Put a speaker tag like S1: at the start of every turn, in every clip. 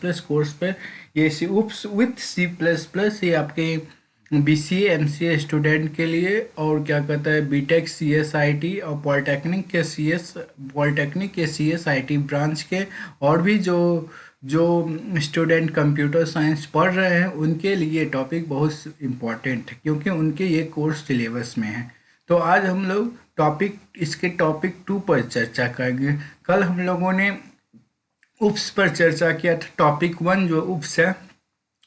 S1: Plus course पर ये सी उप्स with C plus plus ये आपके BCA MCA स्टूडेंट के लिए और क्या कहता है बीटेक CSIT और पॉलिटेक्निक के CSIT ब्रांच के और भी जो स्टूडेंट कंप्यूटर साइंस पढ़ रहे हैं उनके लिए टॉपिक बहुत इम्पॉर्टेंट है क्योंकि उनके ये कोर्स सिलेबस में है। तो आज हम लोग इसके टॉपिक 2 पर चर्चा करेंगे। कल हम लोगों ने उप्स पर चर्चा किया था। टॉपिक 1 जो उप्स है,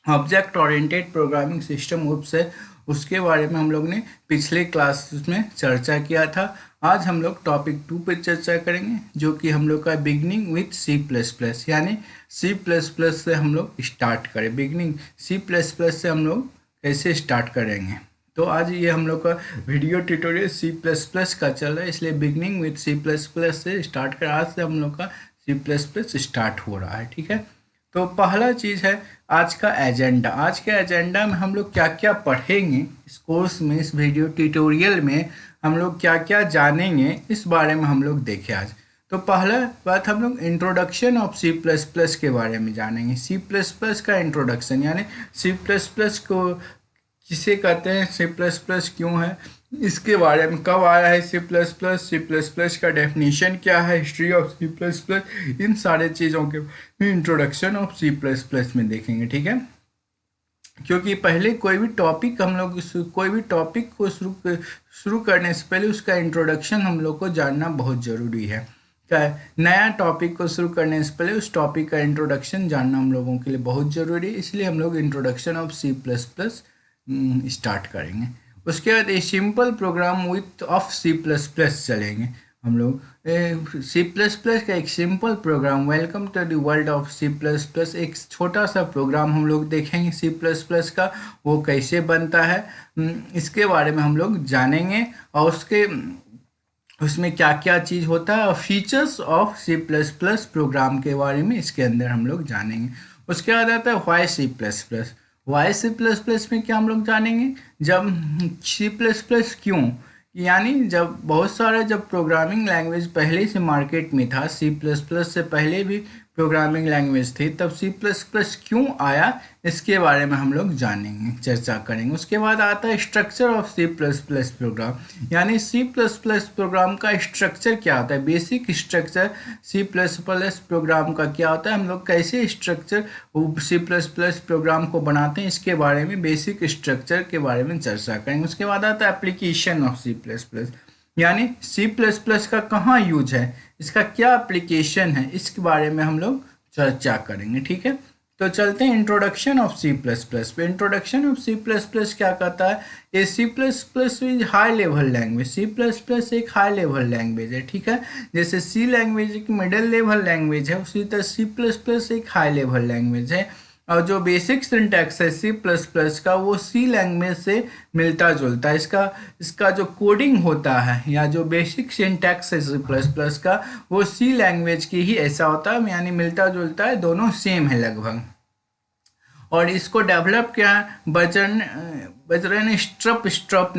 S1: ऑब्जेक्ट ओरिएंटेड प्रोग्रामिंग सिस्टम उप्स है, उसके बारे में हम लोग ने पिछले क्लास में चर्चा किया था। आज हम लोग टॉपिक 2 पर चर्चा करेंगे जो कि हम लोग का beginning with C plus plus, यानी सी प्लस प्लस से हम लोग स्टार्ट करें। बिगनिंग सी प्लस प्लस से हम लोग कैसे स्टार्ट करेंगे। तो आज ये हम लोग का video tutorial C plus plus का चल रहा है, इसलिए beginning with C plus plus से स्टार्ट कर आज से हम लोग का सी प्लस प्लस स्टार्ट हो रहा है। ठीक है, तो पहला चीज़ है आज का एजेंडा। आज के एजेंडा में हम लोग क्या क्या पढ़ेंगे इस कोर्स में, इस वीडियो ट्यूटोरियल में हम लोग क्या क्या जानेंगे इस बारे में हम लोग देखें आज। तो पहला बात हम लोग introduction of C plus plus के बारे में जानेंगे। सी प्लस प्लस का इंट्रोडक्शन, यानी सी प्लस प्लस को किसे कहते हैं, सी प्लस प्लस क्यों है, इसके बारे में, कब आया है सी प्लस प्लस का डेफिनेशन क्या है, history of C plus plus, इन सारे चीज़ों के introduction of C plus plus में देखेंगे। ठीक है, क्योंकि पहले कोई भी टॉपिक को शुरू करने से पहले उसका इंट्रोडक्शन हम लोग को जानना बहुत ज़रूरी है। क्या है, नया टॉपिक को शुरू करने से पहले उस टॉपिक का इंट्रोडक्शन जानना हम लोगों के लिए बहुत ज़रूरी है, इसलिए हम लोग introduction of C plus plus start करेंगे। उसके बाद a simple program with of C plus plus चलेंगे हम लोग। सी प्लस प्लस का एक simple program, welcome to the world of C plus plus, एक छोटा सा प्रोग्राम हम लोग देखेंगे सी प्लस प्लस का, वो कैसे बनता है इसके बारे में हम लोग जानेंगे और उसमें क्या क्या चीज़ होता है और features of C plus plus program के बारे में इसके अंदर हम लोग जानेंगे। उसके बाद आता है why C plus plus. Why C plus plus में क्या हम लोग जानेंगे, जब सी प्लस प्लस क्यों, यानी जब प्रोग्रामिंग लैंग्वेज पहले से मार्केट में था, सी प्लस प्लस से पहले भी प्रोग्रामिंग लैंग्वेज थी, तब सी प्लस प्लस क्यों आया इसके बारे में हम लोग जानेंगे, चर्चा करेंगे। उसके बाद आता है structure of C plus plus program, यानी सी प्लस प्लस प्रोग्राम का स्ट्रक्चर क्या होता है, basic structure C plus plus program का क्या होता है, हम लोग कैसे structure C plus plus program को बनाते हैं, इसके बारे में बेसिक स्ट्रक्चर के बारे में चर्चा करेंगे। उसके बाद आता है application of C plus plus, यानी सी प्लस प्लस का कहाँ यूज है, इसका क्या एप्लीकेशन है, इसके बारे में हम लोग चर्चा करेंगे। ठीक है, तो चलते हैं introduction of C plus plus पे। Introduction of C plus plus क्या कहता है, ये C plus plus is high level language. C plus plus एक हाई लेवल लैंग्वेज है। ठीक है, जैसे सी लैंग्वेज एक मिडिल लेवल लैंग्वेज है, उसी तरह सी प्लस प्लस एक हाई लेवल लैंग्वेज है। और जो बेसिक सिंटैक्स है सी प्लस प्लस का, वो सी लैंग्वेज से मिलता जुलता है। इसका जो कोडिंग होता है या जो बेसिक सिंटैक्स है सी प्लस प्लस का, वो सी लैंग्वेज की ही ऐसा होता है, यानी मिलता जुलता है, दोनों सेम है लगभग। और इसको डेवलप किया बजरन स्ट्रप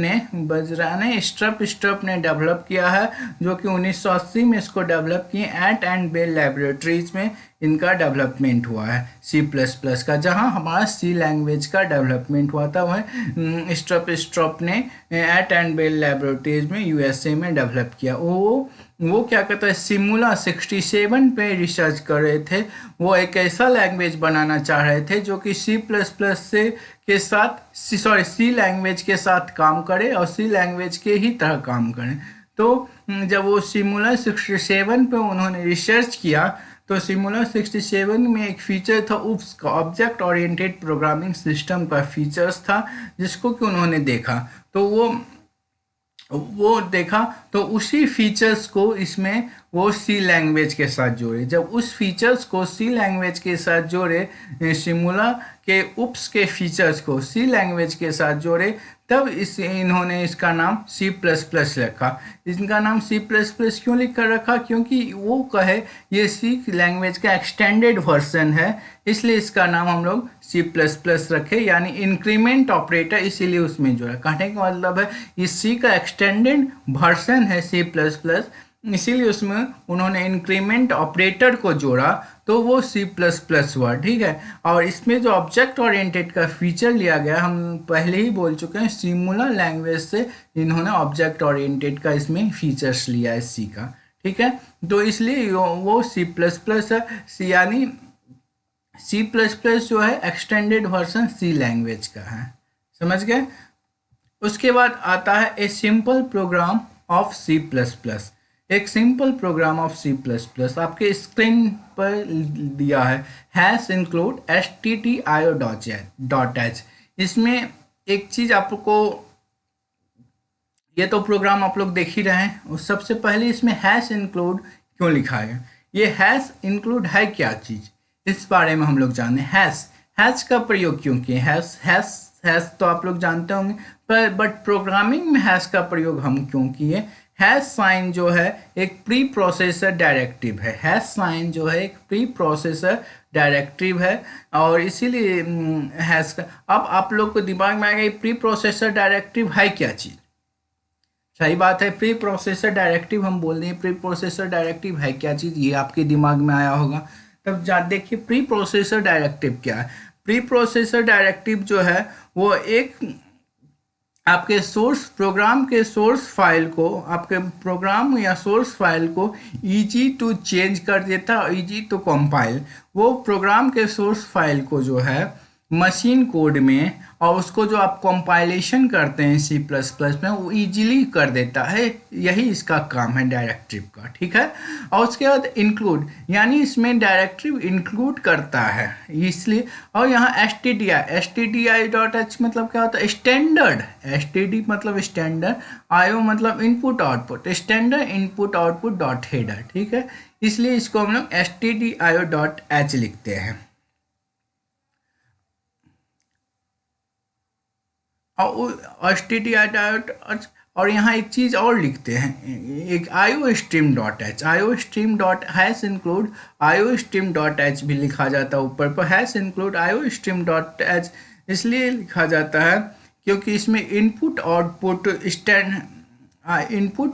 S1: ने डेवलप किया है, जो कि 1980 में इसको डेवलप किए। एट एंड बेल लैबोरेटरीज में इनका डेवलपमेंट हुआ है सी प्लस प्लस का, जहां हमारा सी लैंग्वेज का डेवलपमेंट हुआ था वह स्ट्रप ने एट एंड बेल लैबोरेटरीज में USA में डेवलप किया। वो क्या कहता है, सिमुला 67 पे रिसर्च कर रहे थे। वो एक ऐसा लैंग्वेज बनाना चाह रहे थे जो कि सी प्लस प्लस सी लैंग्वेज के साथ काम करे और सी लैंग्वेज के ही तरह काम करे। तो जब वो सिमुला 67 पे उन्होंने रिसर्च किया, तो सिमुला 67 में एक फीचर था उप्स का, ऑब्जेक्ट ओरिएंटेड प्रोग्रामिंग सिस्टम का फीचर्स था, जिसको कि उन्होंने देखा। तो वो देखा तो उसी फीचर्स को इसमें वो सी लैंग्वेज के साथ जोड़े। जब उस फीचर्स को सी लैंग्वेज के साथ जोड़े, सिमुला के उप्स के फीचर्स को सी लैंग्वेज के साथ जोड़े, तब इन्होंने इसका नाम सी प्लस प्लस रखा। इनका नाम सी प्लस प्लस क्यों लिख कर रखा, क्योंकि वो कहे ये सी लैंग्वेज का एक्सटेंडेड वर्जन है, इसलिए इसका नाम हम लोग सी प्लस प्लस रखे, यानी इंक्रीमेंट ऑपरेटर इसीलिए उसमें जोड़ा। कहने का मतलब है ये सी का एक्सटेंडेड वर्जन है सी प्लस प्लस, इसीलिए उसमें उन्होंने इंक्रीमेंट ऑपरेटर को जोड़ा, तो वो सी प्लस प्लस हुआ, ठीक है। और इसमें जो ऑब्जेक्ट ओरिएंटेड का फीचर लिया गया, हम पहले ही बोल चुके हैं, सिमुलर लैंग्वेज से इन्होंने ऑब्जेक्ट ओरिएंटेड का इसमें फीचर्स लिया है सी का, ठीक है। तो इसलिए वो सी प्लस प्लस है, सी यानी सी प्लस प्लस जो है एक्सटेंडेड वर्जन सी लैंग्वेज का है, समझ गए। उसके बाद आता है a simple program of C plus plus. एक simple program of C plus plus आपके स्क्रीन पर दिया है, हैश इंक्लूड stdio.h। इसमें एक चीज़ आपको, ये तो प्रोग्राम आप लोग देख ही रहे हैं, सबसे पहले इसमें हैश इंक्लूड क्यों लिखा है, ये हैश इंक्लूड है क्या चीज़, इस बारे में हम लोग जाने। हैश का प्रयोग क्यों किए, हैश तो आप लोग जानते होंगे, पर बट प्रोग्रामिंग में हैश का प्रयोग हम क्यों किए। हैश साइन जो है एक प्री प्रोसेसर डायरेक्टिव है, हैश साइन जो है एक प्री प्रोसेसर डायरेक्टिव है, और इसीलिए हैश का। अब आप लोग को दिमाग में आएगा ये प्री प्रोसेसर डायरेक्टिव है क्या चीज़, सही बात है, प्री प्रोसेसर डायरेक्टिव हम बोल रहे हैं, प्री प्रोसेसर डायरेक्टिव है क्या चीज़, ये आपके दिमाग में आया होगा। तब देखिए प्री प्रोसेसर डायरेक्टिव क्या है। प्री प्रोसेसर डायरेक्टिव जो है वो एक आपके सोर्स प्रोग्राम के सोर्स फाइल को, आपके प्रोग्राम या सोर्स फाइल को इजी टू चेंज कर देता है, इजी टू कंपाइल। वो प्रोग्राम के सोर्स फाइल को जो है मशीन कोड में, और उसको जो आप कंपाइलेशन करते हैं सी प्लस प्लस में, वो इजीली कर देता है, यही इसका काम है डायरेक्टिव का, ठीक है। और उसके बाद इंक्लूड, यानी इसमें डायरेक्टिव इंक्लूड करता है इसलिए। और यहाँ stdio.h मतलब क्या होता है, स्टैंडर्ड, std मतलब स्टैंडर्ड, io मतलब input output, standard input output dot header, ठीक है। इसलिए इसको हम लोग stdio.h लिखते हैं। और stdio.h, और यहाँ एक चीज़ और लिखते हैं, एक iostream.h, iostream.h इंक्लूड iostream.h भी लिखा जाता है ऊपर पर, हैश इंक्लूड iostream.h इसलिए लिखा जाता है क्योंकि इसमें इनपुट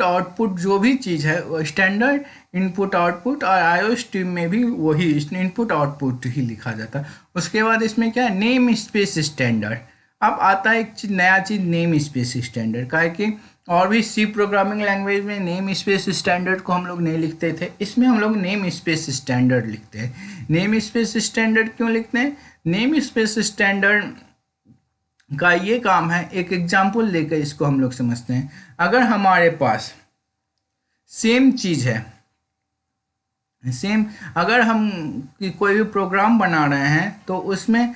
S1: आउटपुट जो भी चीज़ है वो स्टैंडर्ड इनपुट आउटपुट, और iostream में भी वही इनपुट आउटपुट ही लिखा जाता है। उसके बाद इसमें क्या है, नेम स्पेस स्टैंडर्ड। अब आता है एक चीज, नया चीज़, नेम स्पेस स्टैंडर्ड का है कि और भी सी प्रोग्रामिंग लैंग्वेज में नेम स्पेस स्टैंडर्ड को हम लोग नहीं लिखते थे, इसमें हम लोग नेम स्पेस स्टैंडर्ड लिखते हैं। नेम स्पेस स्टैंडर्ड क्यों लिखते हैं, नेम स्पेस स्टैंडर्ड का ये काम है, एक एग्जांपल लेकर इसको हम लोग समझते हैं। अगर हमारे पास सेम चीज़ है, सेम, अगर हम कोई भी प्रोग्राम बना रहे हैं तो उसमें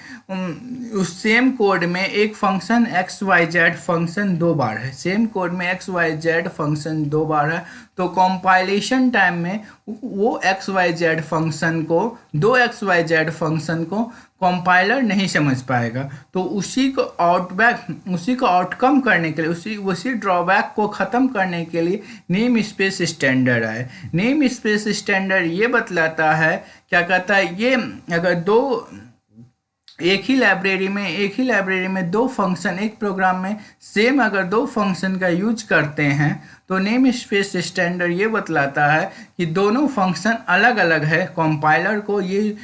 S1: उस सेम कोड में एक फंक्शन XYZ फंक्शन 2 बार है, सेम कोड में XYZ फंक्शन 2 बार है, तो कंपाइलेशन टाइम में वो XYZ फंक्शन को, 2 XYZ फंक्शन को कंपाइलर नहीं समझ पाएगा। तो उसी को आउटकम करने के लिए, उसी ड्रॉबैक को ख़त्म करने के लिए नेम स्पेस स्टैंडर्ड है। नेम स्पेस स्टैंडर्ड ये बतलाता है, क्या कहता है, ये अगर एक ही लाइब्रेरी में 2 फंक्शन, एक प्रोग्राम में सेम अगर 2 फंक्शन का यूज करते हैं, तो नेम स्पेस स्टैंडर्ड ये बतलाता है कि दोनों फंक्शन अलग अलग है। कंपाइलर को ये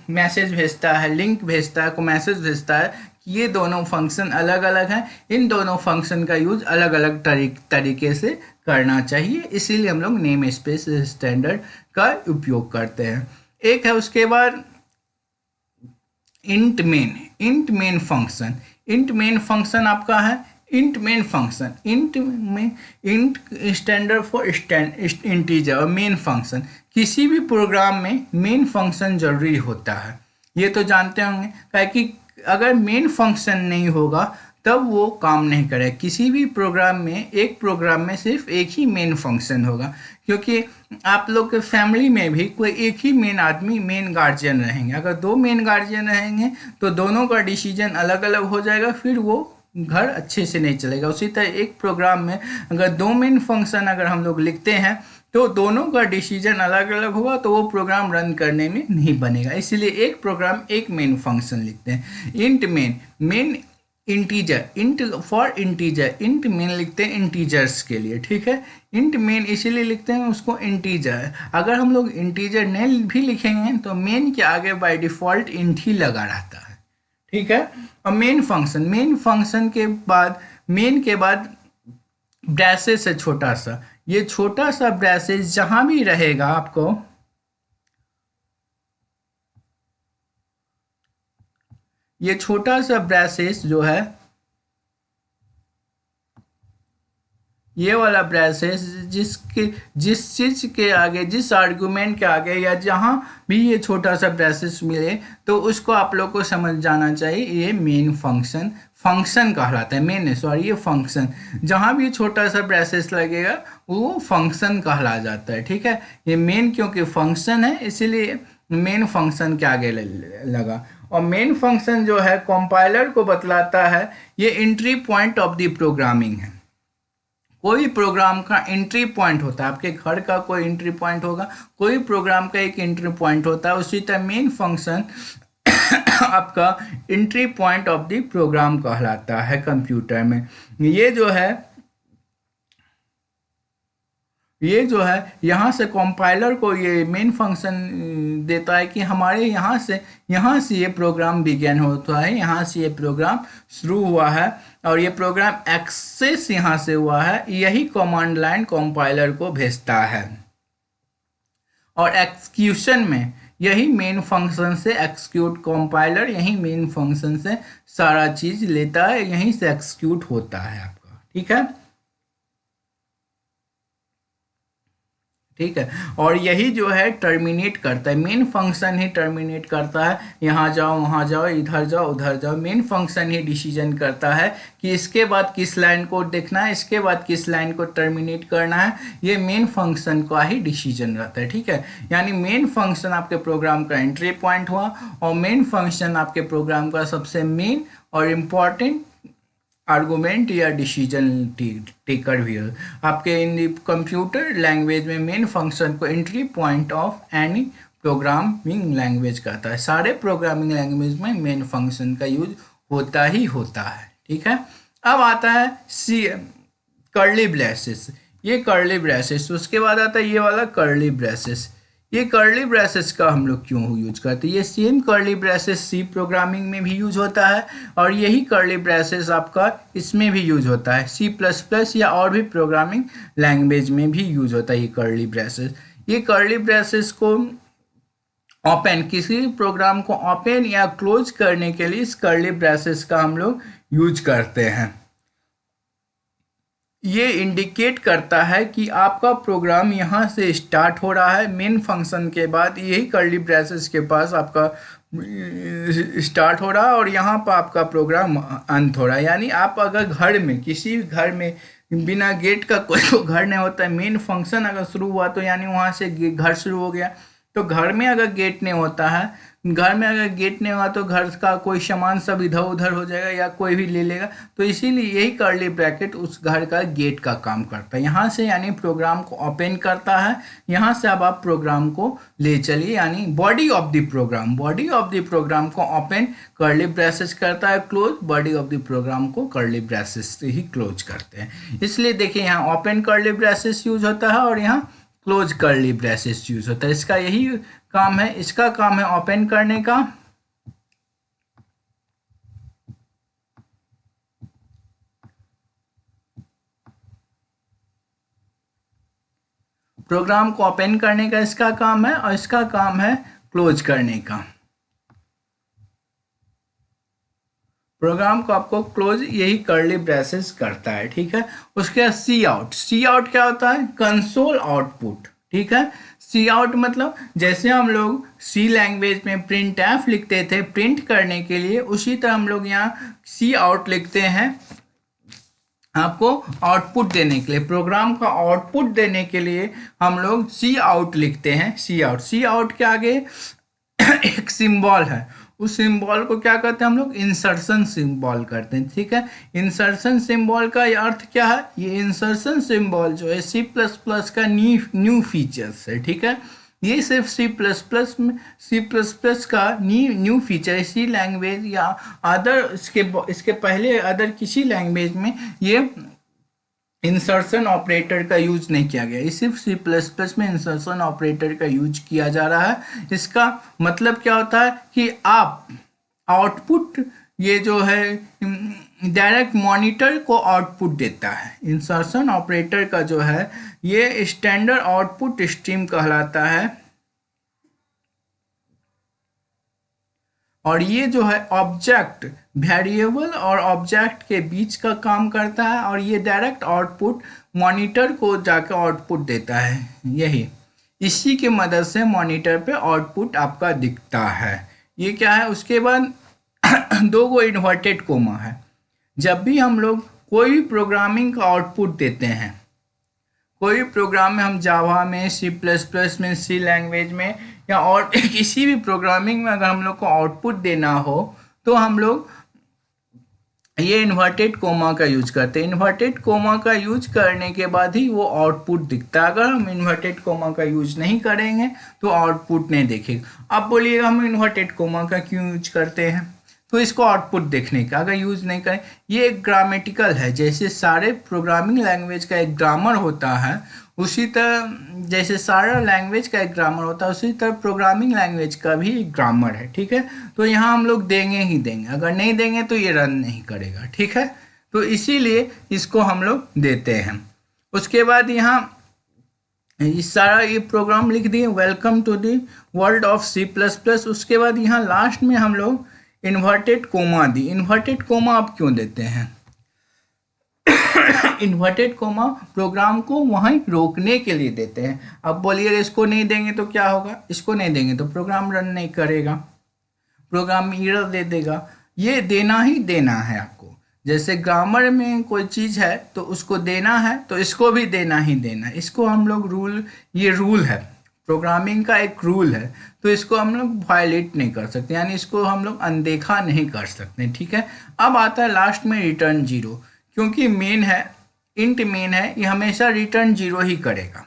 S1: मैसेज भेजता है, लिंक भेजता है, को मैसेज भेजता है कि ये दोनों फंक्शन अलग अलग हैं, इन दोनों फंक्शन का यूज अलग अलग तरीके से करना चाहिए, इसीलिए हम लोग नेम स्पेस स्टैंडर्ड का उपयोग करते हैं। एक है उसके बाद इंट मेन फंक्शन आपका है, int main function, int standard for integer, और मेन फंक्शन, किसी भी प्रोग्राम में मेन फंक्शन जरूरी होता है, ये तो जानते होंगे, क्योंकि अगर मेन फंक्शन नहीं होगा तब वो काम नहीं करे। किसी भी प्रोग्राम में सिर्फ एक ही मेन फंक्शन होगा, क्योंकि आप लोग के फैमिली में भी कोई एक ही मेन गार्जियन रहेंगे। अगर 2 मेन गार्जियन रहेंगे तो दोनों का डिसीजन अलग अलग हो जाएगा, फिर वो घर अच्छे से नहीं चलेगा। उसी तरह एक प्रोग्राम में अगर 2 मेन फंक्शन अगर हम लोग लिखते हैं तो दोनों का डिसीजन अलग अलग होगा, तो वो प्रोग्राम रन करने में नहीं बनेगा। इसलिए एक प्रोग्राम एक मेन फंक्शन लिखते हैं। Int main integer, int for integer, int main लिखते हैं इंटीजर्स के लिए, ठीक है। इंट मेन इसीलिए लिखते हैं उसको इंटीजर। अगर हम लोग इंटीजर नहीं भी लिखेंगे तो मेन के आगे बाय डिफॉल्ट इंट ही लगा रहता है, ठीक है। और मेन फंक्शन, मेन फंक्शन के बाद, मेन के बाद ब्रैसेस है छोटा सा, ये छोटा सा ब्रैसेस जहां भी रहेगा आपको, ये छोटा सा ब्रैसेस जो है, ये वाला ब्रैसेस जिस चीज के आगे, जिस आर्गुमेंट के आगे या जहां भी ये छोटा सा ब्रैसेस मिले तो उसको आप लोग को समझ जाना चाहिए ये मेन फंक्शन, फंक्शन कहलाता है। मेन है, सॉरी, ये फंक्शन, जहां भी छोटा सा ब्रैसेस लगेगा वो फंक्शन कहला जाता है, ठीक है। ये मेन क्योंकि फंक्शन है इसीलिए मेन फंक्शन के आगे लगा। और मेन फंक्शन जो है कंपाइलर को बतलाता है, ये entry point of the programming है। कोई प्रोग्राम का एंट्री पॉइंट होता है, आपके घर का कोई एंट्री पॉइंट होगा, कोई प्रोग्राम का एक एंट्री पॉइंट होता है, उसी तरह मेन फंक्शन आपका entry point of the program कहलाता है कंप्यूटर में। ये जो है यहाँ से कंपाइलर को ये मेन फंक्शन देता है कि हमारे यहाँ से ये प्रोग्राम बिगेन होता है, यहाँ से ये प्रोग्राम शुरू हुआ है और ये प्रोग्राम एक्सेस यहाँ से हुआ है, यही कमांड लाइन कंपाइलर को भेजता है। और एक्सक्यूशन में यही मेन फंक्शन से एक्सक्यूट, कंपाइलर यही मेन फंक्शन से सारा चीज लेता है, यहीं से एक्सक्यूट होता है आपका, ठीक है। ठीक है, और यही जो है टर्मिनेट करता है, मेन फंक्शन ही टर्मिनेट करता है, यहाँ जाओ वहाँ जाओ, इधर जाओ उधर जाओ, मेन फंक्शन ही डिसीजन करता है कि इसके बाद किस लाइन को देखना है, इसके बाद किस लाइन को टर्मिनेट करना है, ये मेन फंक्शन का ही डिसीजन रहता है, ठीक है। यानी मेन फंक्शन आपके प्रोग्राम का एंट्री पॉइंट हुआ और मेन फंक्शन आपके प्रोग्राम का सबसे मेन और इम्पॉर्टेंट आर्गुमेंट या डिसीजन टेकर भी है। आपके इन कंप्यूटर लैंग्वेज में मेन फंक्शन को entry point of any programming language कहता है। सारे प्रोग्रामिंग लैंग्वेज में मेन फंक्शन का यूज होता ही होता है, ठीक है। अब आता है कर्ली ब्रेसेस, ये कर्ली ब्रेसेस, उसके बाद आता है ये वाला कर्ली ब्रेसेस। ये कर्ली ब्रेसेस का हम लोग क्यों यूज करते हैं, ये सेम कर्ली ब्रेसेस सी प्रोग्रामिंग में भी यूज होता है और यही कर्ली ब्रेसेस आपका इसमें भी यूज होता है, C++ या और भी प्रोग्रामिंग लैंग्वेज में भी यूज होता है ये कर्ली ब्रेसेस। ये कर्ली ब्रेसेस को ओपन, किसी प्रोग्राम को ओपन या क्लोज करने के लिए इस कर्ली ब्रेसेस का हम लोग यूज करते हैं। ये इंडिकेट करता है कि आपका प्रोग्राम यहाँ से स्टार्ट हो रहा है, मेन फंक्शन के बाद यही कर्ली ब्रेसेस के पास आपका स्टार्ट हो रहा है और यहाँ पर आपका प्रोग्राम अंत हो रहा है। यानी आप अगर घर में, किसी घर में बिना गेट का कोई तो घर नहीं होता है, मेन फंक्शन अगर शुरू हुआ तो यानी वहाँ से घर शुरू हो गया। तो घर में अगर गेट नहीं होता है, घर में अगर गेट नहीं हुआ तो घर का कोई सामान सब इधर उधर हो जाएगा या कोई भी ले लेगा, तो इसीलिए यही कर्ली ब्रैकेट उस घर का गेट का काम करता है। यहाँ से यानी प्रोग्राम को ओपन करता है, यहाँ से अब आप प्रोग्राम को ले चलिए, यानी body of the program, body of the program को ओपन कर्ली ब्रेसेस करता है, close body of the program को कर्ली ब्रेसेस से ही क्लोज करते हैं। इसलिए देखिए यहाँ ओपन कर्ली ब्रेसेस यूज होता है और यहाँ क्लोज कर्ली ब्रेसेस यूज होता है। इसका यही काम है, इसका काम है ओपन करने का, प्रोग्राम को ओपन करने का इसका काम है और इसका काम है क्लोज करने का। प्रोग्राम को आपको क्लोज यही कर्ली ब्रेसेस करता है, ठीक है। उसके बाद सी आउट, सी आउट क्या होता है, कंसोल आउटपुट, ठीक है। सी आउट मतलब जैसे हम लोग सी लैंग्वेज में प्रिंट एफ लिखते थे प्रिंट करने के लिए, उसी तरह हम लोग यहाँ सी आउट लिखते हैं आपको आउटपुट देने के लिए, प्रोग्राम का आउटपुट देने के लिए हम लोग सी आउट लिखते हैं। सी आउट, सी आउट के आगे एक सिंबल है, उस सिंबल को क्या कहते हैं हम लोग, इंसर्शन सिंबल करते हैं, ठीक है। इंसर्शन सिंबल का अर्थ क्या है, ये इंसर्शन सिंबल जो है C++ का न्यू फीचर्स है, ठीक है। ये सिर्फ सी प्लस प्लस में, सी प्लस प्लस का न्यू फीचर है। सी लैंग्वेज या अदर इसके पहले अदर किसी लैंग्वेज में ये इंसर्शन ऑपरेटर का यूज नहीं किया गया। ये सिर्फ सी प्लस प्लस में इंसर्शन ऑपरेटर का यूज किया जा रहा है। इसका मतलब क्या होता है कि आप आउटपुट, ये जो है डायरेक्ट मॉनिटर को आउटपुट देता है। इंसर्शन ऑपरेटर का जो है ये स्टैंडर्ड आउटपुट स्ट्रीम कहलाता है, और ये जो है ऑब्जेक्ट, वेरिएबल और ऑब्जेक्ट के बीच का काम करता है, और ये डायरेक्ट आउटपुट मॉनिटर को जाकर आउटपुट देता है। यही इसी की मदद से मॉनिटर पे आउटपुट आपका दिखता है। ये क्या है, उसके बाद दो गो इन्वर्टेड कोमा है। जब भी हम लोग कोई भी प्रोग्रामिंग का आउटपुट देते हैं, कोई भी प्रोग्राम में, हम जावा में, सी प्लस प्लस में, सी लैंग्वेज में या और किसी भी प्रोग्रामिंग में अगर हम लोग को आउटपुट देना हो तो हम लोग ये इन्वर्टेड कोमा का यूज करते हैं। इन्वर्टेड कोमा का यूज करने के बाद ही वो आउटपुट दिखता है। अगर हम इन्वर्टेड कोमा का यूज नहीं करेंगे तो आउटपुट नहीं दिखेगा। अब बोलिएगा हम इन्वर्टेड कोमा का क्यों यूज करते हैं, तो इसको आउटपुट देखने का। अगर यूज नहीं करें, ये एक ग्रामेटिकल है। जैसे सारे प्रोग्रामिंग लैंग्वेज का एक ग्रामर होता है, उसी तरह जैसे सारा लैंग्वेज का एक ग्रामर होता है, उसी तरह प्रोग्रामिंग लैंग्वेज का भी एक ग्रामर है। ठीक है, तो यहाँ हम लोग देंगे ही देंगे, अगर नहीं देंगे तो ये रन नहीं करेगा। ठीक है, तो इसीलिए इसको हम लोग देते हैं। उसके बाद यहाँ इस सारा ये प्रोग्राम लिख दिए, welcome to the world of C plus plus. उसके बाद यहाँ लास्ट में हम लोग इन्वर्टेड कोमा दी। इन्वर्टेड कोमा आप क्यों देते हैं? इन्वर्टेड कोमा प्रोग्राम को वहीं रोकने के लिए देते हैं। अब बोलिए इसको नहीं देंगे तो क्या होगा? इसको नहीं देंगे तो प्रोग्राम रन नहीं करेगा, प्रोग्राम एरर दे देगा। ये देना ही देना है आपको। जैसे ग्रामर में कोई चीज़ है तो उसको देना है, तो इसको भी देना ही देना है। इसको हम लोग रूल, ये रूल है, प्रोग्रामिंग का एक रूल है, तो इसको हम लोग वायलेट नहीं कर सकते, यानी इसको हम लोग अनदेखा नहीं कर सकते। ठीक है, अब आता है लास्ट में रिटर्न जीरो। क्योंकि मेन है, इंट मेन है, ये हमेशा रिटर्न जीरो ही करेगा।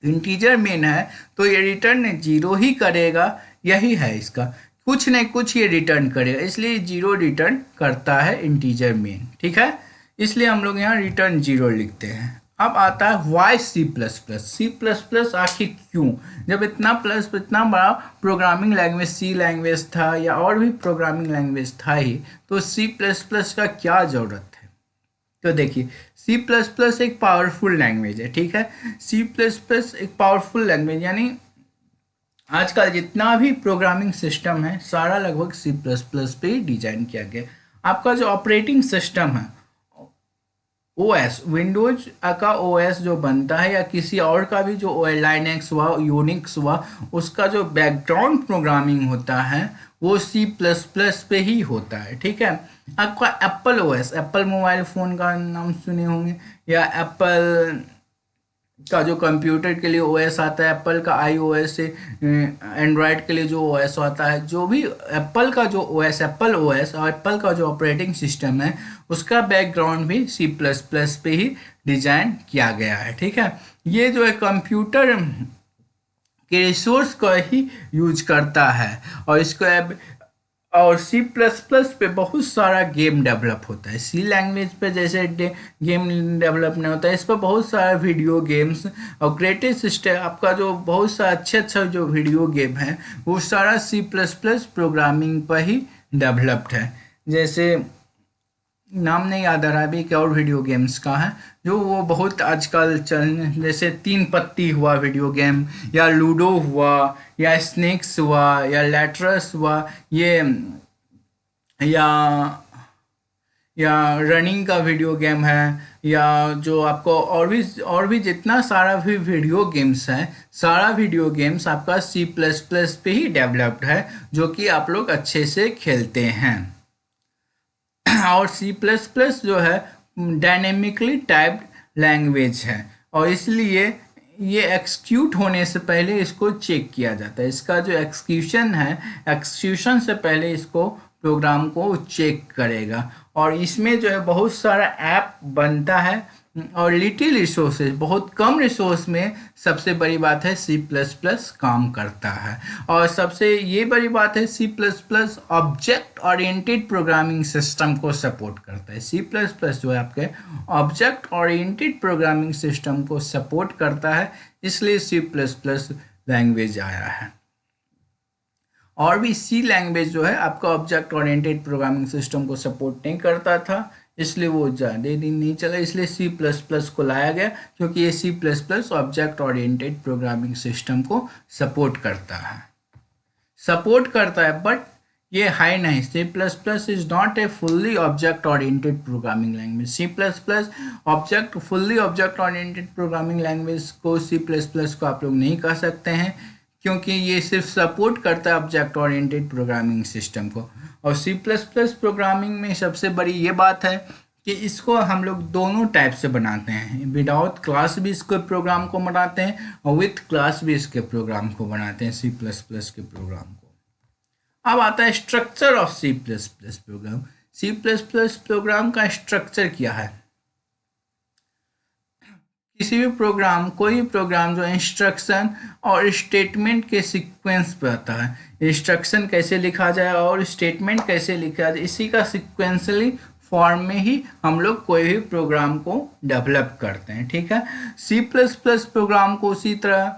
S1: इंटीजर मेन है तो ये रिटर्न जीरो ही करेगा, यही है इसका, कुछ नहीं कुछ ये रिटर्न करेगा, इसलिए जीरो रिटर्न करता है इंटीजर मेन। ठीक है, इसलिए हम लोग यहाँ रिटर्न जीरो लिखते हैं। अब आता है why C plus plus. C plus plus आखिर क्यों? जब इतना बड़ा प्रोग्रामिंग लैंग्वेज सी लैंग्वेज था या और भी प्रोग्रामिंग लैंग्वेज था ही, तो सी प्लस प्लस का क्या ज़रूरत है? तो देखिए, सी प्लस प्लस एक पावरफुल लैंग्वेज है। ठीक है, सी प्लस प्लस एक पावरफुल लैंग्वेज, यानी आजकल जितना भी प्रोग्रामिंग सिस्टम है सारा लगभग सी प्लस प्लस पे ही डिजाइन किया गया। आपका जो ऑपरेटिंग सिस्टम है, ओएस, विंडोज का ओएस जो बनता है या किसी और का भी जो लाइनेक्स हुआ, यूनिक्स हुआ, उसका जो बैकग्राउंड प्रोग्रामिंग होता है वो सी प्लस प्लस पे ही होता है। ठीक है, आपका Apple OS, Apple mobile phone का नाम सुने होंगे, या एप्पल का जो कंप्यूटर के लिए ओएस आता है, एप्पल का आईओएस से एंड्रॉयड के लिए जो ओएस आता है, जो भी एप्पल का जो ओएस, एप्पल ओएस और एप्पल का जो ऑपरेटिंग सिस्टम है, उसका बैकग्राउंड भी सी प्लस प्लस पे ही डिजाइन किया गया है। ठीक है, ये जो है कंप्यूटर के रिसोर्स को ही यूज करता है, और इसको और सी प्लस प्लस पे बहुत सारा गेम डेवलप होता है। सी लैंग्वेज पे जैसे गेम डेवलप नहीं होता है, इस पर बहुत सारा वीडियो गेम्स और ग्रेटेस्ट सिस्टम, आपका जो बहुत सारा अच्छा जो वीडियो गेम है वो सारा सी प्लस प्लस प्रोग्रामिंग पर ही डेवलप्ड है। जैसे नाम नहीं याद आ रहा है अभी, क्या और वीडियो गेम्स का है जो वो बहुत आजकल चल, जैसे 3 पत्ती हुआ वीडियो गेम, या लूडो हुआ, या स्नेक्स हुआ, या लैट्रस हुआ, ये या रनिंग का वीडियो गेम है, या जो आपको और भी जितना सारा भी वीडियो गेम्स है, सारा वीडियो गेम्स आपका सी प्लस प्लस पे ही डेवलप्ड है, जो कि आप लोग अच्छे से खेलते हैं। और सी प्लस प्लस जो है डायनेमिकली टाइप्ड लैंग्वेज है, और इसलिए ये एक्सक्यूट होने से पहले इसको चेक किया जाता है। इसका जो एक्सक्यूशन है, एक्सक्यूशन से पहले इसको प्रोग्राम को चेक करेगा, और इसमें जो है बहुत सारा ऐप बनता है और लिटिल रिसोर्सेज, बहुत कम रिसोर्स में सबसे बड़ी बात है सी प्लस प्लस काम करता है। और सबसे ये बड़ी बात है C plus plus object oriented programming system को सपोर्ट करता है। सी प्लस प्लस जो है आपके ऑब्जेक्ट ओरिएंटेड प्रोग्रामिंग सिस्टम को सपोर्ट करता है, इसलिए सी प्लस प्लस लैंग्वेज आया है। और भी सी लैंग्वेज जो है आपका ऑब्जेक्ट ओरिएंटेड प्रोग्रामिंग सिस्टम को सपोर्ट नहीं करता था, इसलिए वो ज़्यादा दिन नहीं चला, इसलिए सी प्लस प्लस को लाया गया, क्योंकि ये C plus plus object oriented programming system को सपोर्ट करता है। बट ये है नहीं, C plus plus is not a fully object oriented programming language. C plus plus fully object oriented programming language को सी प्लस प्लस को आप लोग नहीं कह सकते हैं, क्योंकि ये सिर्फ सपोर्ट करता है ऑब्जेक्ट ओरिएंटेड प्रोग्रामिंग सिस्टम को। और सी प्लस प्लस प्रोग्रामिंग में सबसे बड़ी ये बात है कि इसको हम लोग दोनों टाइप से बनाते हैं, विदाउट क्लास भी इसके प्रोग्राम को बनाते हैं और विथ क्लास भी इसके प्रोग्राम को बनाते हैं, सी प्लस प्लस के प्रोग्राम को। अब आता है structure of C plus plus program. C plus plus program का स्ट्रक्चर क्या है? किसी भी प्रोग्राम, कोई भी प्रोग्राम जो इंस्ट्रक्शन और स्टेटमेंट के सीक्वेंस पे आता है, इंस्ट्रक्शन कैसे लिखा जाए और स्टेटमेंट कैसे लिखा जाए, इसी का सीक्वेंशली फॉर्म में ही हम लोग कोई भी प्रोग्राम को डेवलप करते हैं। ठीक है, सी प्लस प्लस प्रोग्राम को उसी तरह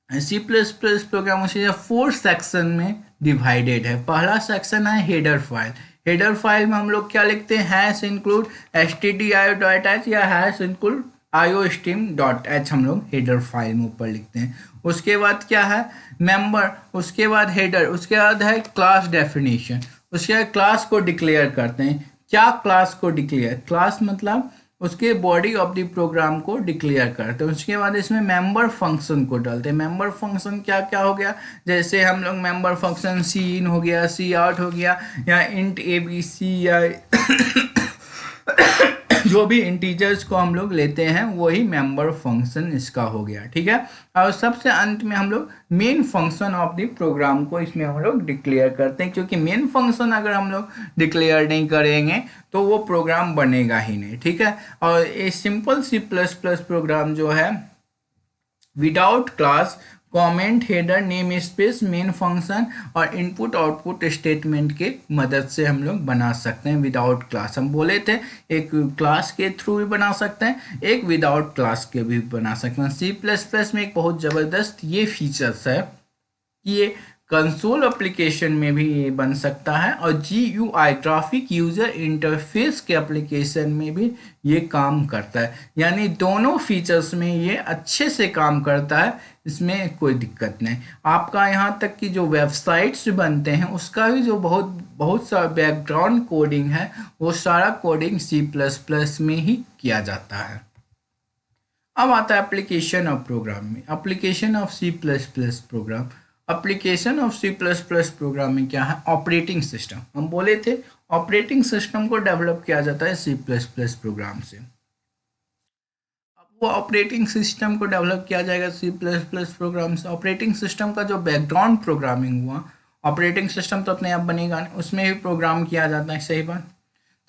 S1: सी प्लस प्लस प्रोग्राम उसी तरह 4 सेक्शन में डिवाइडेड है। पहला सेक्शन है हेडर फाइल। हेडर फाइल में हम लोग क्या लिखते हैं, हैश इंक्लूड stdio.h या हैश इंक्लूड iostream.h हम लोग हेडर फाइल में ऊपर लिखते हैं। उसके बाद क्या है, मेंबर, उसके बाद हेडर, उसके बाद है क्लास डेफिनेशन, उसके बाद क्लास को डिक्लेयर करते हैं। क्या क्लास को डिक्लेयर, क्लास मतलब उसके बॉडी ऑफ द प्रोग्राम को डिक्लेयर करते हैं। उसके बाद इसमें मेंबर फंक्शन को डालते हैं। मेंबर फंक्शन क्या क्या हो गया, जैसे हम लोग मेंबर फंक्शन सी इन हो गया, सी आउट हो गया, या इंट ए बी सी, या जो भी इंटीजर्स को हम लोग लेते हैं वही मेंबर फंक्शन इसका हो गया। ठीक है, और सबसे अंत में हम लोग main function of the program को इसमें हम लोग डिक्लेयर करते हैं, क्योंकि मेन फंक्शन अगर हम लोग डिक्लेयर नहीं करेंगे तो वो प्रोग्राम बनेगा ही नहीं। ठीक है, और ये simple C plus plus program जो है without class, comment, header, namespace, main function और इनपुट आउटपुट स्टेटमेंट के मदद से हम लोग बना सकते हैं। विदाउट क्लास हम बोले थे, एक क्लास के थ्रू भी बना सकते हैं, एक विदाउट क्लास के भी बना सकते हैं। सी प्लस प्लस में एक बहुत ज़बरदस्त ये फीचर्स है कि ये कंसोल एप्लीकेशन में भी ये बन सकता है, और GUI ग्राफिक यूज़र इंटरफेस के एप्लीकेशन में भी ये काम करता है। यानी दोनों फीचर्स में ये अच्छे से काम करता है, इसमें कोई दिक्कत नहीं। आपका यहाँ तक कि जो वेबसाइट्स बनते हैं उसका भी जो बहुत सारा बैकग्राउंड कोडिंग है, वो सारा कोडिंग सी प्लस प्लस में ही किया जाता है। अब आता है एप्लीकेशन ऑफ प्रोग्राम में, application of C plus plus program. Application of C plus plus program में क्या है, ऑपरेटिंग सिस्टम। हम बोले थे ऑपरेटिंग सिस्टम को डेवलप किया जाता है सी प्लस प्लस प्रोग्राम से। अब वो ऑपरेटिंग सिस्टम को डेवलप किया जाएगा सी प्लस प्लस प्रोग्राम से। ऑपरेटिंग सिस्टम का जो बैकग्राउंड प्रोग्रामिंग हुआ, ऑपरेटिंग सिस्टम तो अपने आप बनेगा नहीं, उसमें भी प्रोग्राम किया जाता है, सही बात।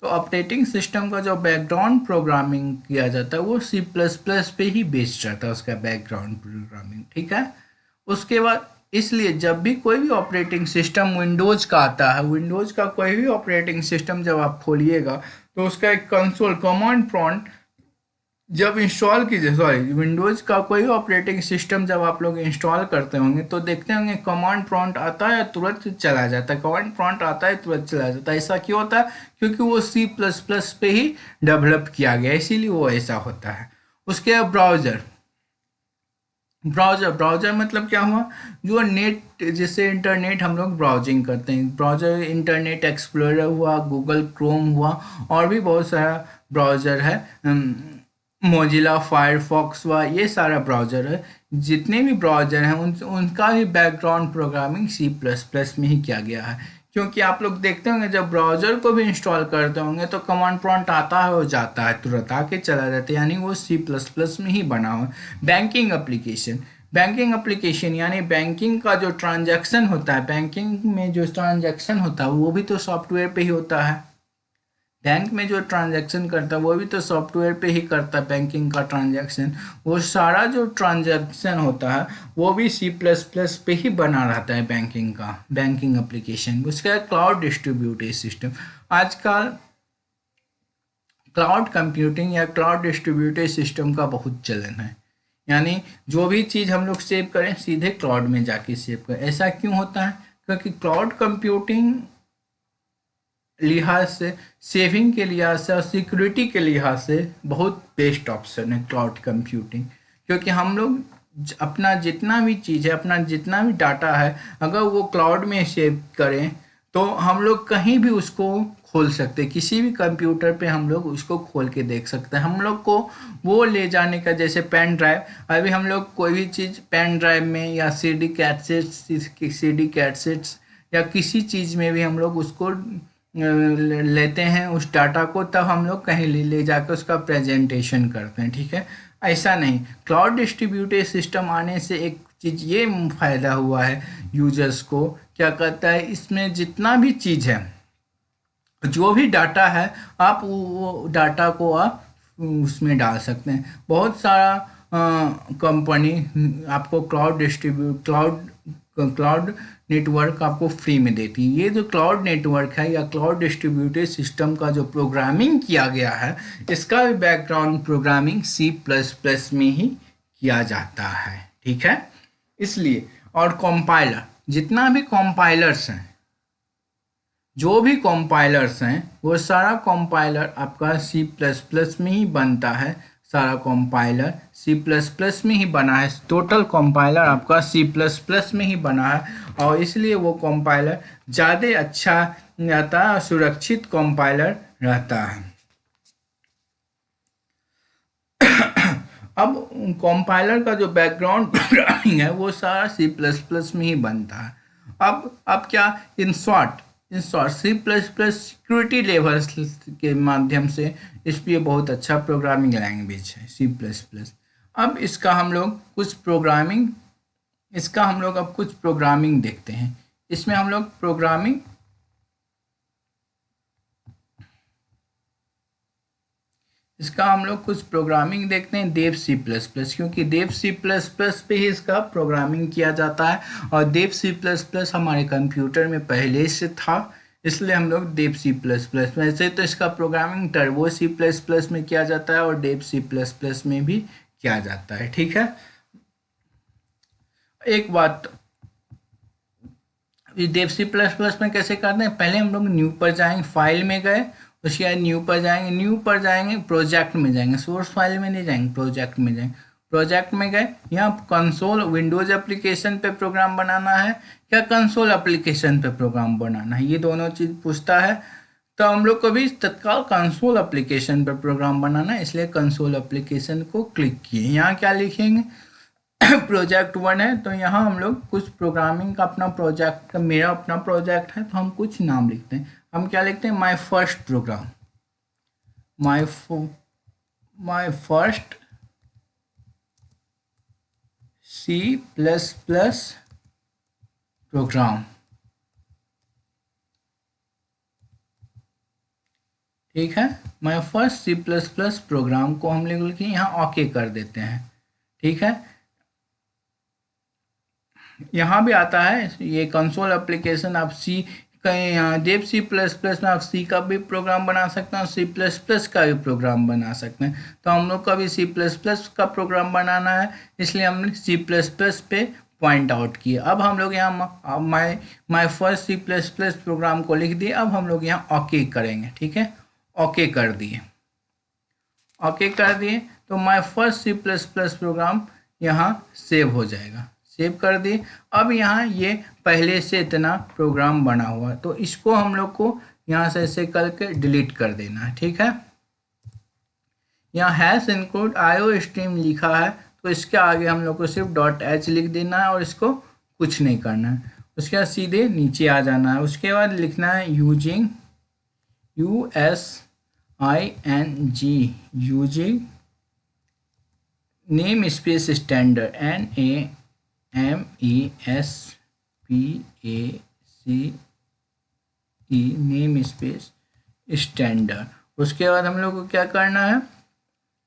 S1: तो ऑपरेटिंग सिस्टम का जो बैकग्राउंड प्रोग्रामिंग किया जाता है वो सी प्लस प्लस पे ही बेस्ड रहता है, उसका बैकग्राउंड प्रोग्रामिंग। ठीक है, उसके बाद इसलिए जब भी कोई भी ऑपरेटिंग सिस्टम विंडोज़ का आता है, विंडोज़ का कोई भी ऑपरेटिंग सिस्टम जब आप खोलिएगा तो उसका एक कंसोल कमांड प्रॉम्प्ट जब इंस्टॉल कीजिए, विंडोज़ का कोई ऑपरेटिंग सिस्टम जब आप लोग इंस्टॉल करते होंगे तो देखते होंगे कमांड प्रॉम्प्ट आता है तुरंत चला जाता है, कमांड प्रॉम्प्ट आता है तुरंत चला जाता है। ऐसा क्यों होता है, क्योंकि वो सी प्लस प्लस पे ही डेवलप किया गया, इसीलिए वो ऐसा होता है। उसके बाद ब्राउज़र मतलब क्या हुआ, जो नेट, जैसे इंटरनेट हम लोग ब्राउजिंग करते हैं, ब्राउज़र इंटरनेट एक्सप्लोरर हुआ, गूगल क्रोम हुआ, और भी बहुत सारा ब्राउज़र है, मोजिला फायरफॉक्स हुआ, ये सारा ब्राउज़र है। जितने भी ब्राउज़र हैं उनका भी background programming C plus plus में ही किया गया है, क्योंकि आप लोग देखते होंगे जब ब्राउज़र को भी इंस्टॉल करते होंगे तो कमांड प्रॉम्प्ट आता है, हो जाता है, तुरंत आके चला जाता है, यानी वो सी प्लस प्लस में ही बना हुआ। बैंकिंग एप्लीकेशन यानी बैंकिंग का जो ट्रांजैक्शन होता है, बैंकिंग में जो ट्रांजैक्शन होता है वो भी तो सॉफ्टवेयर पे ही होता है। बैंक में जो ट्रांजैक्शन करता है वो भी तो सॉफ्टवेयर पे ही करता है बैंकिंग का ट्रांजैक्शन। वो सारा जो ट्रांजैक्शन होता है वो भी सी प्लस प्लस पे ही बना रहता है बैंकिंग का, बैंकिंग एप्लीकेशन। उसका क्लाउड डिस्ट्रीब्यूटेड सिस्टम। आजकल क्लाउड कंप्यूटिंग या क्लाउड डिस्ट्रीब्यूटेड सिस्टम का बहुत चलन है। यानी जो भी चीज़ हम लोग सेव करें सीधे क्लाउड में जाके सेव करें। ऐसा क्यों होता है? क्योंकि क्लाउड कंप्यूटिंग लिहाज से, सेविंग के लिहाज से और सिक्योरिटी के लिहाज से बहुत बेस्ट ऑप्शन है क्लाउड कंप्यूटिंग। क्योंकि हम लोग अपना जितना भी चीज़ है, अपना जितना भी डाटा है, अगर वो क्लाउड में सेव करें तो हम लोग कहीं भी उसको खोल सकते हैं। किसी भी कंप्यूटर पे हम लोग उसको खोल के देख सकते हैं। हम लोग को वो ले जाने का, जैसे पेन ड्राइव, अभी हम लोग कोई भी चीज़ पेन ड्राइव में या सी डी कैसेट्स या किसी चीज़ में भी हम लोग उसको लेते हैं उस डाटा को, तब हम लोग कहीं ले जाकर उसका प्रेजेंटेशन करते हैं। ठीक है, ऐसा नहीं। क्लाउड डिस्ट्रीब्यूटेड सिस्टम आने से एक चीज़ ये फ़ायदा हुआ है यूजर्स को, क्या कहता है, इसमें जितना भी चीज़ है, जो भी डाटा है, आप वो डाटा को आप उसमें डाल सकते हैं। बहुत सारा कंपनी आपको क्लाउड नेटवर्क आपको फ्री में देती है। ये जो क्लाउड नेटवर्क है या क्लाउड डिस्ट्रीब्यूटेड सिस्टम का जो प्रोग्रामिंग किया गया है, इसका भी background programming C plus plus में ही किया जाता है। ठीक है, इसलिए और कंपाइलर, जितना भी कंपाइलर्स हैं, जो भी कंपाइलर्स हैं, वो सारा कंपाइलर आपका सी प्लस प्लस में ही बनता है। सारा कंपाइलर सी प्लस प्लस में ही बना है। टोटल कंपाइलर आपका सी प्लस प्लस में ही बना है, और इसलिए वो कंपाइलर ज़्यादा अच्छा रहता है, सुरक्षित कंपाइलर रहता है। अब कंपाइलर का जो बैकग्राउंड प्रोग्रामिंग है वो सारा सी प्लस प्लस में ही बनता है। अब क्या, इन short C plus plus security levels के माध्यम से इस पे बहुत अच्छा प्रोग्रामिंग लैंग्वेज है सी प्लस प्लस। अब इसका हम लोग अब कुछ प्रोग्रामिंग देखते हैं। इसमें हम लोग कुछ प्रोग्रामिंग देखते हैं देव सी प्लस प्लस, क्योंकि देव सी प्लस प्लस पे ही इसका प्रोग्रामिंग किया जाता है, और देव सी प्लस प्लस हमारे कंप्यूटर में पहले से था, इसलिए हम लोग देव सी प्लस प्लस। वैसे तो इसका programming Turbo C plus plus में किया जाता है और देव सी प्लस प्लस में भी किया जाता है। ठीक है, एक बात, देव सी प्लस प्लस में कैसे करते हैं, पहले हम लोग न्यू पर जाएंगे, फाइल में गए, उसके बाद न्यू पर जाएंगे, प्रोजेक्ट में जाएंगे, सोर्स फाइल में नहीं जाएंगे, प्रोजेक्ट में जाएंगे। प्रोजेक्ट में गए, यहाँ कंसोल विंडोज एप्लीकेशन पे प्रोग्राम बनाना है या कंसोल एप्लीकेशन पे प्रोग्राम बनाना है, ये दोनों चीज़ पूछता है। तो हम लोग को भी तत्काल कंसोल एप्लीकेशन पर प्रोग्राम बनाना है, इसलिए कंसोल एप्लीकेशन को क्लिक किए। यहाँ क्या लिखेंगे, प्रोजेक्ट 1 है, तो यहाँ हम लोग कुछ प्रोग्रामिंग का अपना प्रोजेक्ट, मेरा अपना प्रोजेक्ट है, तो हम कुछ नाम लिखते हैं। हम क्या लिखते हैं, my first program, my first C plus plus program. ठीक है, my first C plus plus program को हम लोग लिखे, यहाँ ओके कर देते हैं। ठीक है, यहाँ भी आता है ये कंसोल एप्लीकेशन, आप सी कहीं यहाँ देव सी प्लस प्लस में आप सी का भी प्रोग्राम बना सकते हैं और सी प्लस प्लस का भी प्रोग्राम बना सकते हैं। तो हम लोग का भी सी प्लस प्लस का प्रोग्राम बनाना है, इसलिए हमने सी प्लस प्लस पे पॉइंट आउट किया। अब हम लोग यहाँ my first C plus plus program को लिख दिए। अब हम लोग यहाँ ओके करेंगे। ठीक है, ओके कर दिए, तो my first C plus plus program यहाँ सेव हो जाएगा। सेव कर दिए। अब यहाँ ये पहले से इतना प्रोग्राम बना हुआ है, तो इसको हम लोग को यहाँ से ऐसे करके डिलीट कर देना है। ठीक है, यहाँ हैश इंक्लूड आईओ स्ट्रीम लिखा है, तो इसके आगे हम लोग को सिर्फ .h लिख देना है और इसको कुछ नहीं करना है। उसके बाद सीधे नीचे आ जाना है। उसके बाद लिखना है using using name space standard NAMESPACE name space standard. उसके बाद हम लोग को क्या करना है,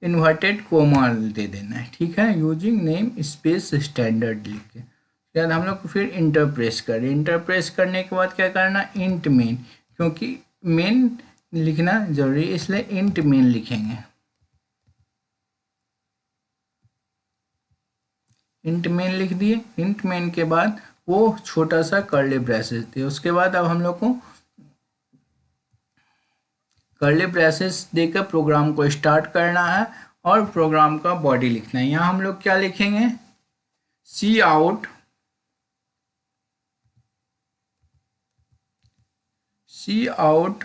S1: इन्वर्टेड कोमा दे देना है, ठीक है, यूजिंग नेम स्पेस स्टैंडर्ड लिख के। उसके बाद हम लोग को फिर इंटर प्रेस करें, इंटर प्रेस करने के बाद क्या करना, इंट मेन, क्योंकि मेन लिखना जरूरी है इसलिए इंट मेन लिखेंगे। इंट मेन लिख दिए, इंट मेन के बाद वो छोटा सा कर्ली ब्रेसेस दिए। उसके बाद अब हम लोग को कर्ली ब्रेसेस देकर प्रोग्राम को स्टार्ट करना है और प्रोग्राम का बॉडी लिखना है। यहाँ हम लोग क्या लिखेंगे, सी आउट, सी आउट,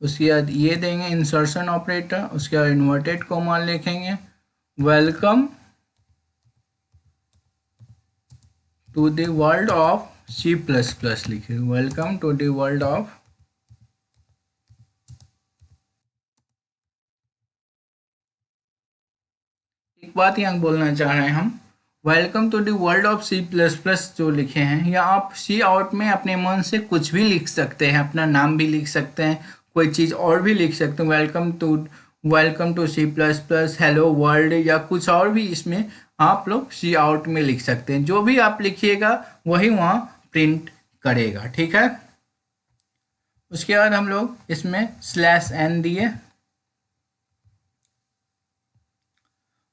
S1: उसके बाद ये देंगे इंसर्शन ऑपरेटर, उसके बाद इन्वर्टेड कोमा लिखेंगे, welcome to the world of C plus plus लिखे, welcome to the world of, एक बात यहाँ बोलना चाह रहे हैं हम, welcome to the world of C plus plus जो लिखे हैं, या आप सी आउट में अपने मन से कुछ भी लिख सकते हैं, अपना नाम भी लिख सकते हैं, कोई चीज़ और भी लिख सकते हैं, welcome to C plus plus, hello world, या कुछ और भी इसमें आप लोग सी आउट में लिख सकते हैं। जो भी आप लिखिएगा वही वहाँ प्रिंट करेगा, ठीक है। उसके बाद हम लोग इसमें स्लैश एन दिए,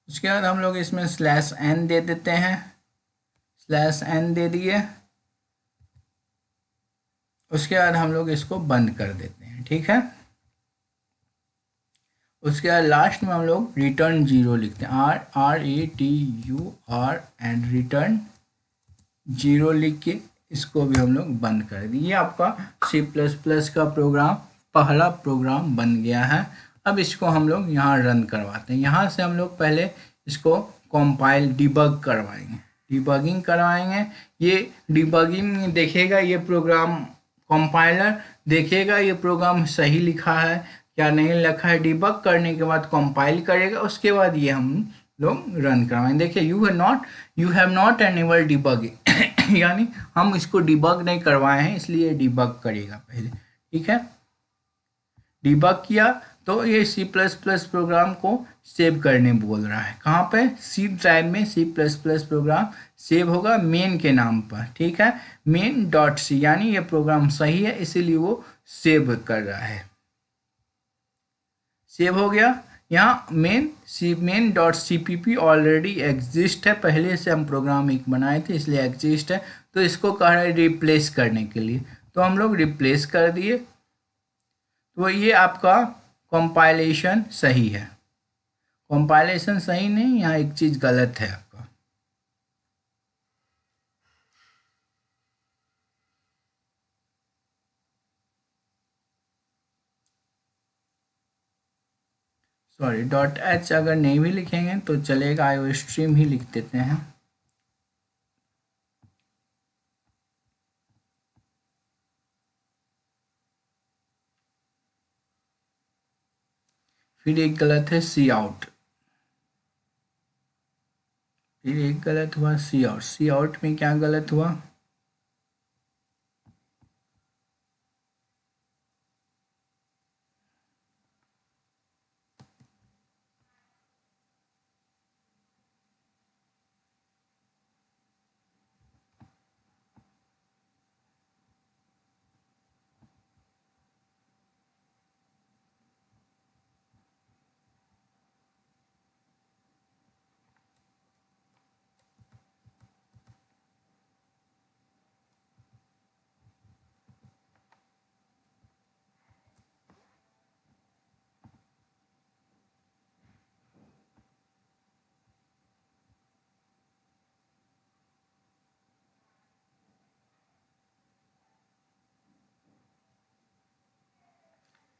S1: उसके बाद हम लोग इसमें स्लैश एन दे देते हैं, स्लैश एन दे दिए। उसके बाद हम लोग इसको बंद कर देते हैं, ठीक है। उसके बाद लास्ट में हम लोग रिटर्न 0 लिखते हैं, RETUR एंड रिटर्न 0 लिख के इसको भी हम लोग बंद कर दें। ये आपका C++ का प्रोग्राम, पहला प्रोग्राम बन गया है। अब इसको हम लोग यहाँ रन करवाते हैं। यहाँ से हम लोग पहले इसको कंपाइल डिबग करवाएंगे, डिबगिंग करवाएंगे। ये डिबगिंग देखेगा, ये प्रोग्राम कंपाइलर देखेगा ये प्रोग्राम सही लिखा है क्या नहीं लिखा है, डिबग करने के बाद कंपाइल करेगा, उसके बाद ये हम लोग रन करवाएंगे। देखिए you have not enable debugging यानी हम इसको डिबग नहीं करवाए हैं, इसलिए डिबग करेगा पहले, ठीक है। डिबग किया तो ये C++ प्रोग्राम को सेव करने बोल रहा है, कहाँ पे, सी ड्राइव में C++ प्रोग्राम सेव होगा मेन के नाम पर, ठीक है, main.c, यानी ये प्रोग्राम सही है इसीलिए वो सेव कर रहा है। सेव हो गया। यहाँ main.cpp ऑलरेडी एग्जिस्ट है, पहले से हम प्रोग्राम एक बनाए थे इसलिए एग्जिस्ट है, तो इसको कह रहा है रिप्लेस करने के लिए, तो हम लोग रिप्लेस कर दिए। तो ये आपका कंपाइलेशन सही है, कंपाइलेशन सही नहीं, यहाँ एक चीज़ गलत है आपका, सॉरी .h अगर नहीं भी लिखेंगे तो चलेगा, IOStream ही लिख देते हैं। फिर एक गलत है सी आउट, फिर एक गलत हुआ सी आउट, सी आउट में क्या गलत हुआ,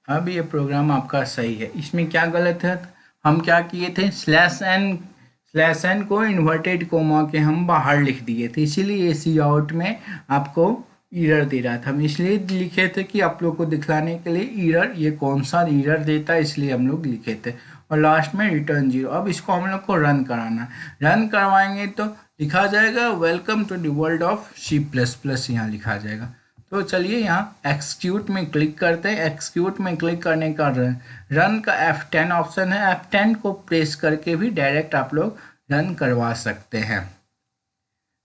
S1: अब ये प्रोग्राम आपका सही है। इसमें क्या गलत है, हम क्या किए थे, स्लैश एन को इन्वर्टेड कोमा के हम बाहर लिख दिए थे, इसीलिए सी आउट में आपको एरर दे रहा था। हम इसलिए लिखे थे कि आप लोग को दिखलाने के लिए एरर ये कौन सा एरर देता है, इसलिए हम लोग लिखे थे, और लास्ट में रिटर्न 0। अब इसको हम लोग को रन कराना, रन करवाएंगे तो लिखा जाएगा welcome to the world of C++, यहाँ लिखा जाएगा। तो चलिए यहाँ एक्सक्यूट में क्लिक करते हैं। एक्सक्यूट में क्लिक करने का रन का F10 ऑप्शन है, F10 को प्रेस करके भी डायरेक्ट आप लोग रन करवा सकते हैं।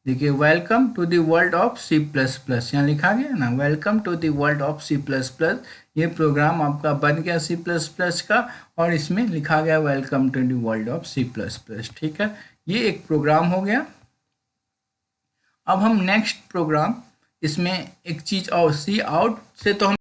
S1: देखिए welcome to the world of C plus plus, यहाँ लिखा गया ना welcome to the world of C plus plus. ये प्रोग्राम आपका बन गया सी प्लस प्लस का और इसमें लिखा गया welcome to the world of C plus plus. ठीक है, ये एक प्रोग्राम हो गया। अब हम नेक्स्ट प्रोग्राम इसमें एक चीज़ और सी आउट से तो हम